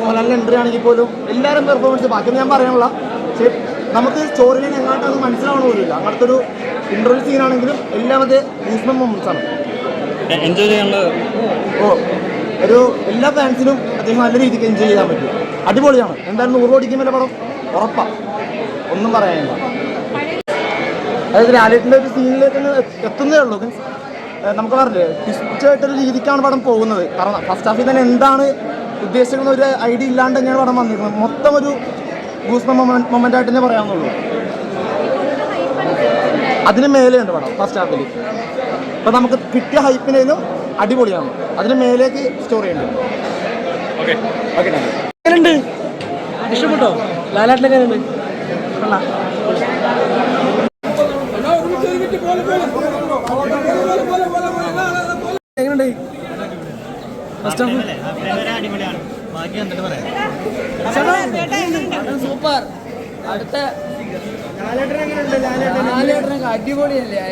മോഹൻലാലിൻ്റെ എൻട്രി ആണെങ്കിൽ പോലും എല്ലാവരും പെർഫോമൻസ് ബാക്കിയൊന്നും ഞാൻ പറയാനുള്ള. പക്ഷേ നമുക്ക് സ്റ്റോറി ലൈൻ എങ്ങോട്ടൊന്നും മനസ്സിലാവണ പോലുമില്ല. അങ്ങനത്തെ ഒരു ഇൻ്റർവ്യൂ സീനാണെങ്കിലും എല്ലാം അത് ഗൂസ്ബംപ് മൊമെന്റ്സ് ആണ്. എൻജോയ് ചെയ്യാനുള്ള ഒരു എല്ലാ ഫാൻസിനും അദ്ദേഹം നല്ല രീതിക്ക് എൻജോയ് ചെയ്യാൻ പറ്റും. അടിപൊളിയാണ്. എന്തായാലും 100 കോടിക്ക് മേലെ പടം ഉറപ്പാണ്, ഒന്നും പറയാനില്ല. അതായത് ലാലേട്ടൻ്റെ ഒരു സീനിലേക്ക് എത്തുന്നേ ഉള്ളൂ. മീൻസ് നമുക്ക് പറഞ്ഞില്ലേ ട്വിസ്റ്റായിട്ടൊരു രീതിക്കാണ് പടം പോകുന്നത്. കാരണം ഫസ്റ്റ് ഹാഫിൽ തന്നെ എന്താണ് ഉദ്ദേശിക്കുന്ന ഒരു ഐഡിയ ഇല്ലാണ്ട് തന്നെയാണ് പടം വന്നിരിക്കുന്നത്. മൊത്തം ഒരു ഗൂസ്ബംപ് മൊമെൻ്റ് ആയിട്ട് തന്നെ പറയാവുന്നുള്ളൂ. അതിന് മേലെയുണ്ട് പടം ഫസ്റ്റ് ഹാഫിൽ. ഇപ്പം നമുക്ക് കിട്ടിയ ഹൈപ്പിനേലും അടിപൊളിയാണ്. അതിന് മേലേക്ക് സ്റ്റോറി ഉണ്ട്. എങ്ങനെയുണ്ട്? ഇഷ്ടപ്പെട്ടോ? ലാലേട്ടനൊക്കെ എങ്ങനെയുണ്ട്? എങ്ങനെയുണ്ട് സൂപ്പർ. അടുത്ത ലാലേട്ടനൊക്കെ അടിപൊളിയല്ലേ?